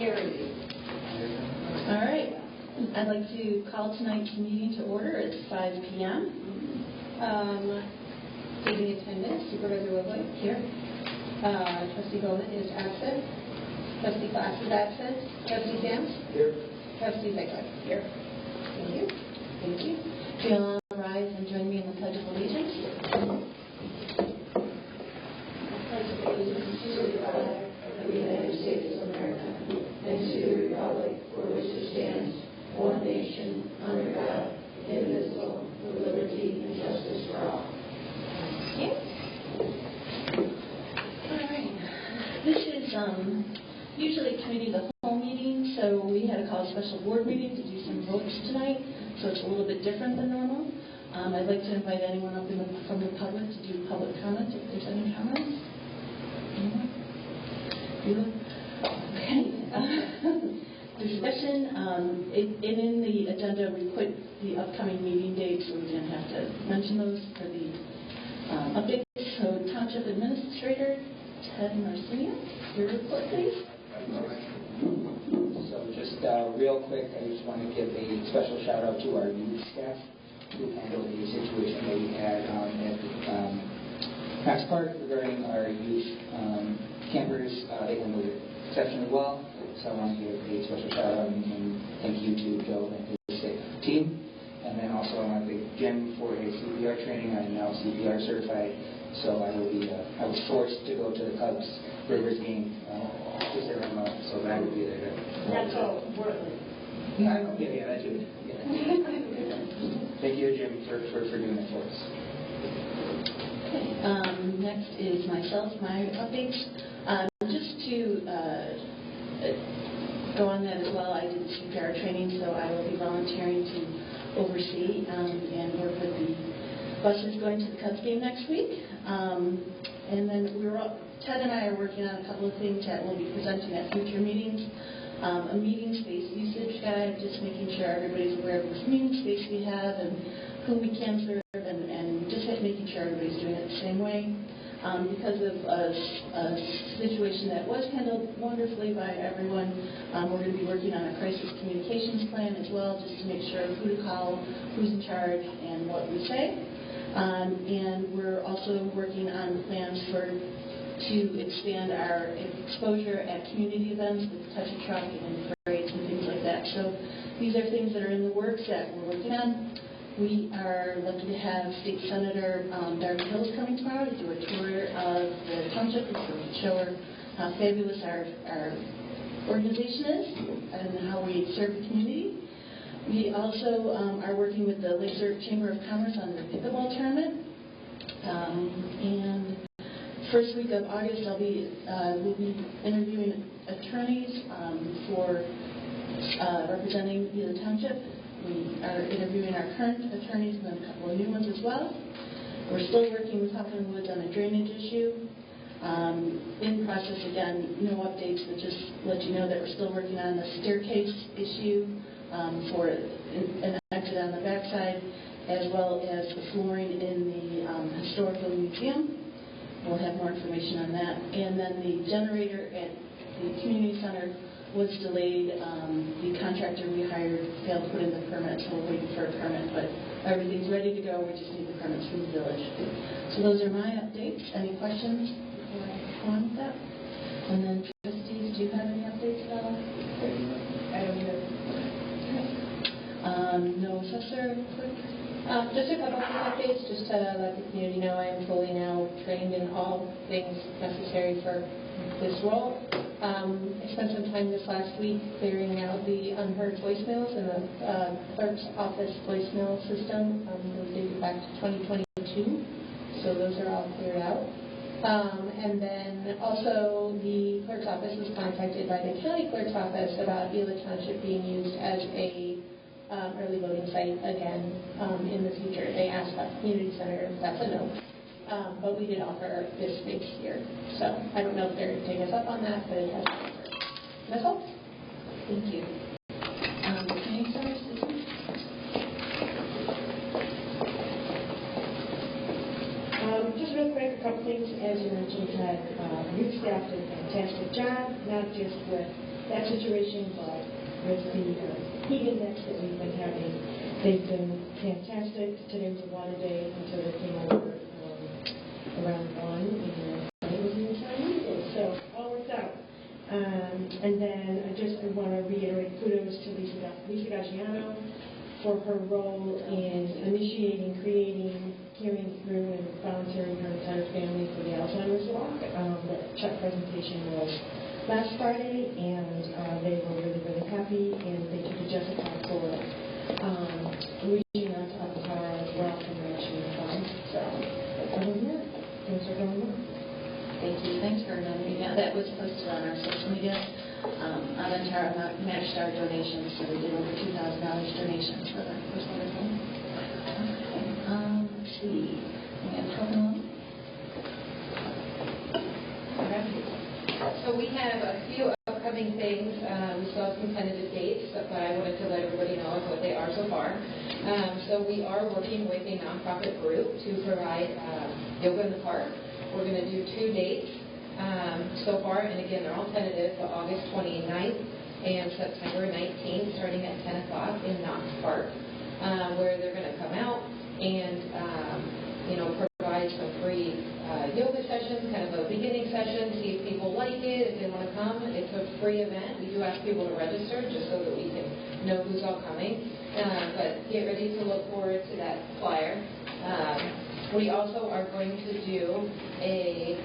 carried. All right. I'd like to call tonight's meeting to order. It's 5 p.m. Taking attendance, Supervisor Woodley here. Trustee Bowman is absent. Trustee Glass is absent. Trustee Sams? Here. Trustee Ziegler? Here. Thank you. Thank you. Do you all rise and join me in the Pledge of Allegiance? Pledge of allegiance to the flag of the United States of America and to the republic for which it stands, one nation, under God, indivisible, with liberty and justice for all. Thank you. All right. This is usually committee of the whole meeting, so we had to call a special board meeting to do some votes tonight, so it's a little bit different than normal. I'd like to invite anyone up from the public to do public comment if there's any comments. Anyone? Okay. Discussion. In the agenda, we put the upcoming meeting dates, so we didn't have to mention those for the updates. So, Township Administrator Ted Marcinio, your report, please. So just real quick, I just want to give a special shout out to our youth staff who handled the situation that we had at Max Park regarding our youth campers. They handled it exceptionally well. So I want to give a special shout out and thank you to Joe and his team. And then also I want to thank Jim for his CPR training. I'm now CPR certified, so I was forced to go to the Cubs Brewers game just there on so that I will be there. That's all worthy. Yeah, that too. Yeah. Thank you, Jim, for doing that for us. Okay. Next is myself, my updates. Just to go on that as well, I did CPR training, so I will be volunteering to oversee and work with the buses going to the Cubs game next week. And then Ted and I are working on a couple of things that we'll be presenting at future meetings. A meeting space usage guide, just making sure everybody's aware of which meeting space we have and who we can serve, and just making sure everybody's doing it the same way. Because of a situation that was handled wonderfully by everyone, we're going to be working on a crisis communications plan as well, just to make sure who to call, who's in charge, and what we say. And we're also working on plans to expand our exposure at community events with Touch a Truck and parades and things like that. So these are things that are in the works that we're working on. We are lucky to have State Senator Darby Hills coming tomorrow to do a tour of the township so we can show her how fabulous our organization is and how we serve the community. We also are working with the Lake Zurich Chamber of Commerce on the pickleball tournament. And first week of August, we'll be interviewing attorneys for representing the township. We are interviewing our current attorneys and then a couple of new ones as well. We're still working with Huffman Woods on a drainage issue. In process, again, no updates, but just let you know that we're still working on the staircase issue for an exit on the backside, as well as the flooring in the historical museum. We'll have more information on that. And then the generator at the community center was delayed. The contractor we hired failed to put in the permit, so we're waiting for a permit. But everything's ready to go. We just need the permits from the village. So those are my updates. Any questions before I go on with that? And then trustees, do you have any updates at all? I don't know. No assessor, quick? Just a couple of updates, just to let the community know I am fully now trained in all things necessary for this role. I spent some time this last week clearing out the unheard voicemails in the clerk's office voicemail system. Those dated back to 2022, so those are all cleared out. And then also the clerk's office was contacted by the county clerk's office about Beulah Township being used as a early voting site again in the future. They asked about the community center, that's a no. But we did offer this space here. So I don't know if they're taking us up on that, but it has been offered. That's all. Thank you. Any services? Just real quick, a couple things. As you mentioned, that youth staff did a fantastic job, not just with that situation, but with the heat index that we've been having. They've been fantastic. Today was a water day until they came over around 1, and it was an entire meeting, so all worked out. And then I want to reiterate kudos to Lisa Gaggiano for her role in initiating, creating, carrying through, and volunteering her entire family for the Alzheimer's Walk. The check presentation was last Friday, and they were really, really happy, and thank you to Jessica for reaching out to Avatar as well for matching the funds. So, other than that, things are going well. Thank you. Thanks for noting that. That was posted on our social media. Avatar matched our donations, so we did over $2,000 donations for the first wonderful. Okay. Let's see. We have Health and Wellness. So we have a few upcoming things. We still have some tentative dates, but I wanted to let everybody know of what they are so far. So we are working with a nonprofit group to provide yoga in the park. We're going to do 2 dates so far, and again, they're all tentative, but August 29th and September 19th, starting at 10 o'clock in Knox Park, where they're going to come out and, provide some free yoga sessions, kind of a beginning session, see if people like it, if they want to come. It's a free event. We do ask people to register just so that we can know who's all coming, but get ready to look forward to that flyer. We also are going to do a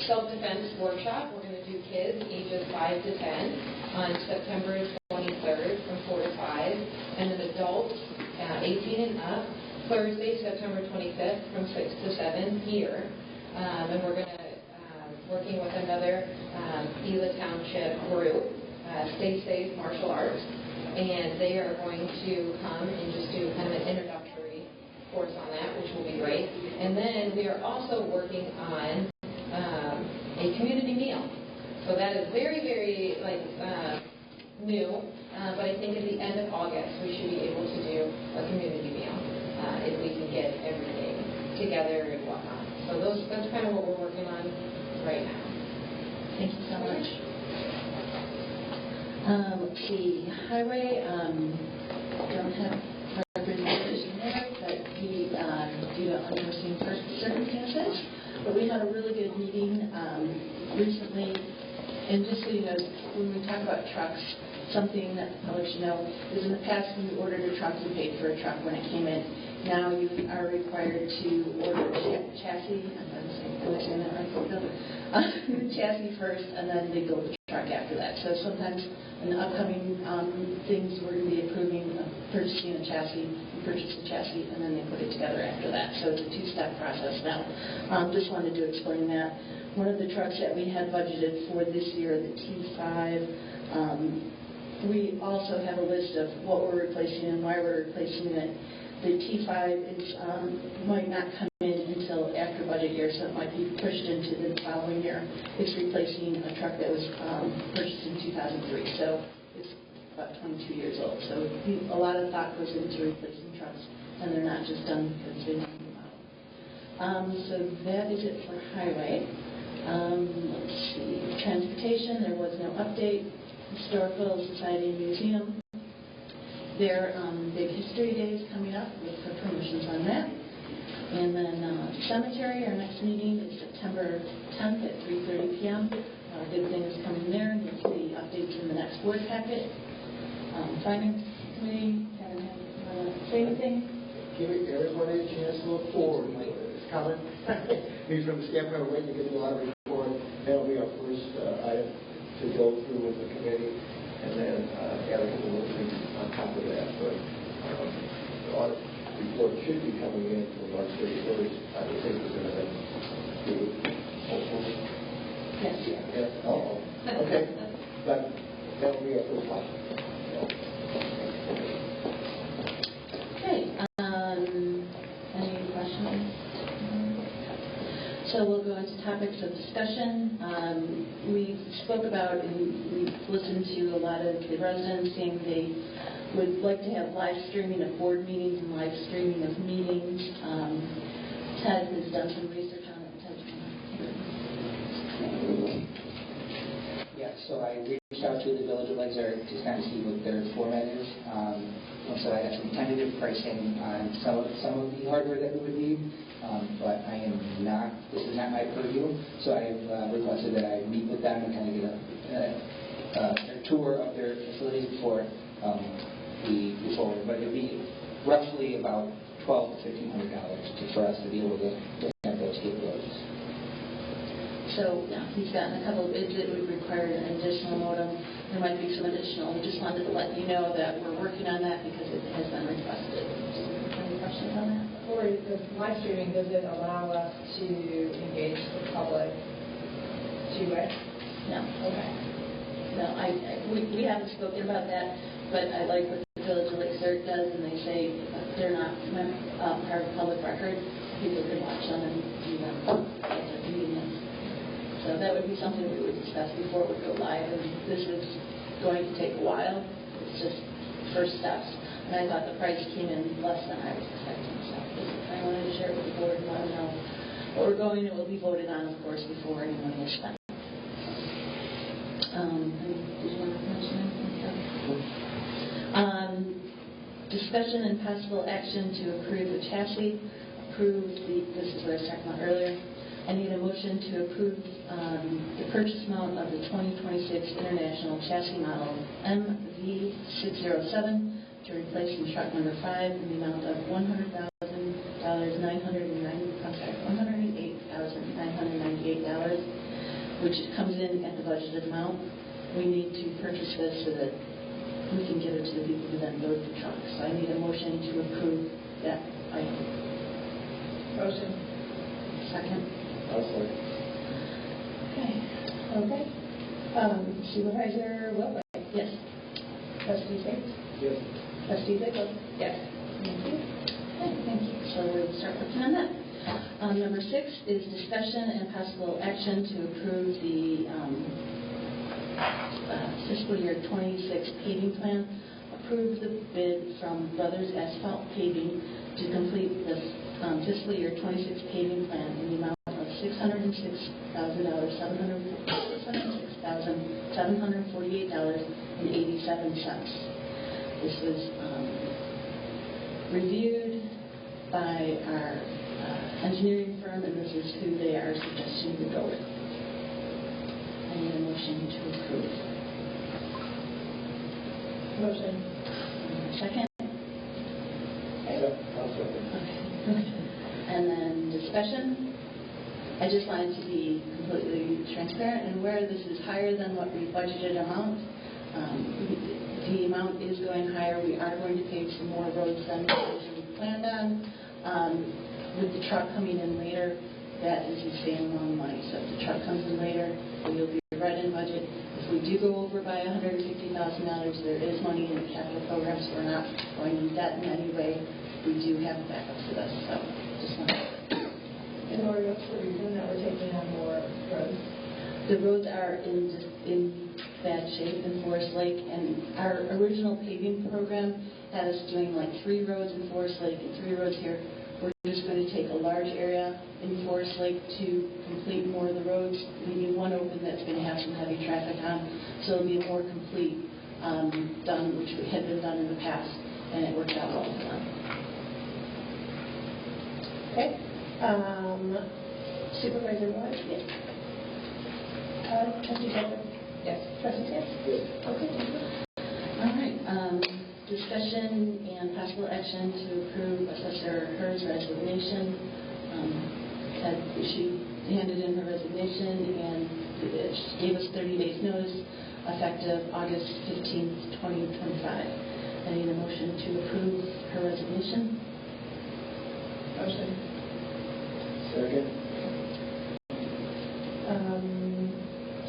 self-defense workshop. We're going to do kids ages 5 to 10 on September 23rd from 4 to 5, and then adults 18 and up Thursday, September 25th from 6 to 7 here. And we're going to working with another Gila Township group, Stay Safe Martial Arts, and they are going to come and just do kind of an introductory course on that, which will be great. And then we are also working on a community meal. So that is very, very new, but I think at the end of August we should be able to do a community meal if we can get everything together and whatnot. So that's kind of what we're working on right now. Thank you so much. Let's see, Highway, don't have our presentation there, but due to unforeseen circumstances. But we had a really good meeting recently, and just so you know, when we talk about trucks, something that I'll let you know is in the past when you ordered a truck, you paid for a truck when it came in. Now you are required to order a chassis. Am I saying that right? Chassis first, and then they build the truck after that. So sometimes in the upcoming things, we're going to be approving purchasing a chassis. You purchase the chassis, and then they put it together after that. So it's a 2-step process now. Just wanted to explain that. One of the trucks that we had budgeted for this year, the T5, we also have a list of what we're replacing and why we're replacing it. The T5 might not come in until after budget year, so it might be pushed into the following year. It's replacing a truck that was purchased in 2003, so it's about 22 years old. So a lot of thought goes into replacing trucks, and they're not just done because they don't come out. So that is it for Highway. Let's see, Transportation, there was no update. Historical Society and Museum. Their big history day is coming up. Look for promotions on that. And then Cemetery, our next meeting is September 10th at 3:30 p.m. Good things coming there. You'll see updates in the next board packet. Finance Committee, Kevin, want to say anything? Give everybody a chance to look forward. It's coming. He's from the standpoint of waiting to get the audit report. That'll be our first item to go through with the committee, and then add a couple of things on top of that. But the audit report should be coming in for March 31st. I would think we're going to do it, hopefully. Yes. Yeah. Oh, okay. But that'll be our first one. Okay. Any questions? So we'll go into topics of discussion. We spoke about and we listened to a lot of the residents saying they would like to have live streaming of board meetings and live streaming of meetings. Ted has done some research on it. Ted, So I reached out to the Village of Legsburg to kind of see what their format is. So I got some tentative pricing on some of the hardware that we would need, but this is not my purview, so I've requested that I meet with them and kind of get a tour of their facilities before we move forward. But it would be roughly about $1,200 to $1,500 for us to be able to have those capabilities. So he's gotten a couple of bids that would require an additional modem. There might be some additional. We just wanted to let you know that we're working on that because it has been requested. Any questions on that? For the live streaming, does it allow us to engage the public two-way? No. Okay. No, we haven't spoken about that, but I like what the Village of Legsburg does, and they say if they're not part of public record, people can watch them and do them at their convenience. So that would be something we would discuss before we go live, and this is going to take a while. It's just first steps, and I thought the price came in less than I was expecting. So I wanted to share it with the board and let them know what we're going. It will be voted on, of course, before any money is spent. Did you want to mention anything? Discussion and possible action to approve the chassis. This is what I was talking about earlier. I need a motion to approve the purchase amount of the 2026 International Chassis Model MV607 to replace the truck number 5 in the amount of $108,998, which comes in at the budgeted amount. We need to purchase this so that we can give it to the people who then load the truck. So I need a motion to approve that item. Motion. Second. I'll second. Okay. Supervisor Wilbur? Yes. Trustee Sings? Yes. Trustee Ziegler? Yes. Thank you. Okay, thank you. So we'll start working on that. Number 6 is discussion and possible action to approve the fiscal year 26 paving plan. Approve the bid from Brothers Asphalt Paving to complete the fiscal year 26 paving plan in the amount of $606,748.87. This was reviewed by our engineering firm, and this is who they are suggesting we go with. I need a motion to approve. Motion. Second? I'll second. Okay. And then discussion. I just wanted to be completely transparent and aware this is higher than what we budgeted amount. The amount is going higher. We are going to pave some more roads than we planned on. With the truck coming in later, that is the same amount of money. So if the truck comes in later, we'll be right in budget. If we do go over by $150,000, there is money in the capital program, so we're not going in debt in any way. We do have a backup for this. So just want to. And what's the reason that we're taking on more roads? The roads are in bad shape in Forest Lake, and our original paving program had us doing like 3 roads in Forest Lake and 3 roads here. We're just going to take a large area in Forest Lake to complete more of the roads, leaving one open that's going to have some heavy traffic on. So it'll be a more complete done, which had been done in the past, and it worked out well for them. Okay. Supervisor Wise? Yes. Trustee Ziegler? Yes. Trustee Sings? Yes. Okay. All right. Discussion and possible action to approve Assessor Hers resignation. She handed in her resignation and she gave us 30 days notice effective August 15th, 2025. I need a motion to approve her resignation. Motion. Second.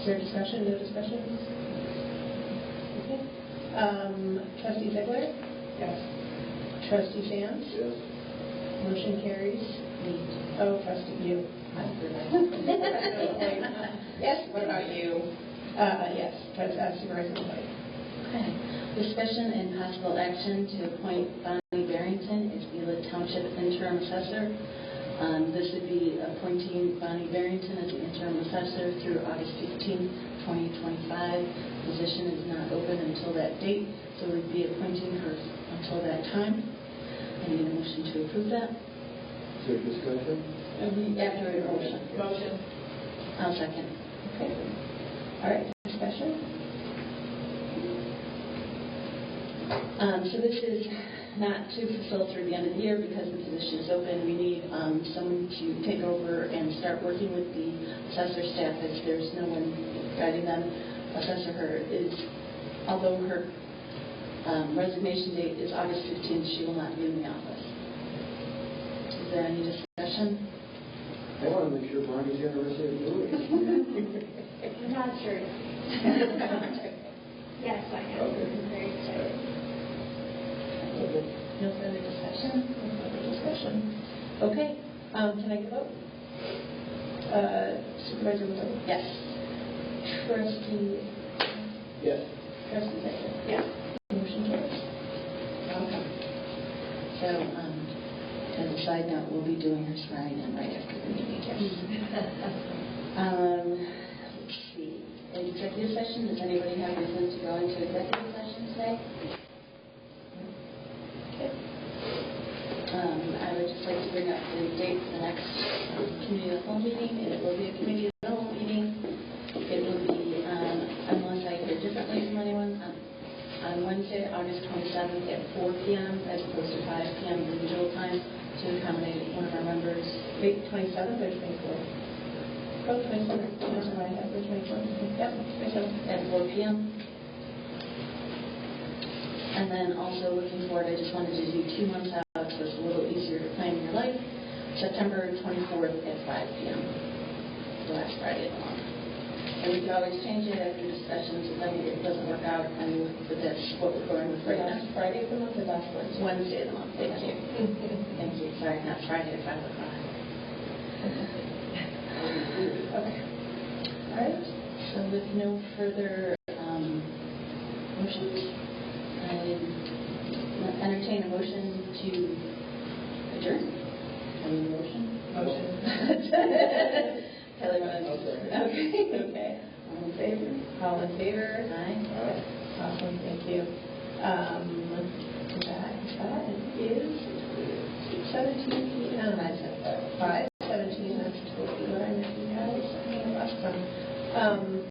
Is there discussion? No discussion? Okay. Trustee Ziegler? Yes. Trustee Sands? Yes. Motion carries. Me. Oh, Trustee, you. Yes, what about you? Yes, Supervisor White. Okay. Discussion and possible action to appoint Bonnie Barrington as Beulah Township Interim Assessor. This would be appointing Bonnie Barrington as the Interim Assessor through August 15th, 2025. Position is not open until that date, so we'd be appointing her until that time. I need a motion to approve that. Is there discussion? After a motion. Motion. I'll second. Okay. All right, discussion? So this is not to fulfill through the end of the year because the position is open. We need someone to take over and start working with the assessor staff as there's no one guiding them. Assessor although her resignation date is August 15th, she will not be in the office. Is there any discussion? I want to make sure Bonnie's interested in doing it. I'm not sure. Yes, I am. Okay. I'm very excited. No further discussion? No further discussion. Okay, can I get a vote? Supervisor Woodard? Yes. Trustee? Yes. Trustee Zeitler? Yes. Motion carries. Okay. So, as a side note, we'll be doing her swearing in right after the meeting. Let's see. Executive session. Does anybody have reason to go into executive session today? Okay. I would just like to bring up the date for the next committee of the whole meeting. It will be a committee of the whole meeting. It will be, unless I hear differently from anyone, on Wednesday, August 27th at 4 p.m. as opposed to 5 p.m. the usual time to accommodate one of our members. Wait, 27th or 24th? Oh, 27th. That's what I have for 24th. Yep, 27th. At 4 p.m. And then also looking forward, I just wanted to do 2 months out so it's a little easier to plan your life. September 24th at 5 p.m. The last Friday of the month. And we can always change it after discussions if it doesn't work out. But that's what we're going with right now. Last Friday of the month or last Wednesday? Wednesday of the month. Thank you. Thank you. Sorry, not Friday at 5 o'clock. Okay. All right. So with no further motions, I entertain a motion to adjourn. Any motion? Motion. Kelly, okay. All in favor? All in favor? Aye. Awesome, thank you.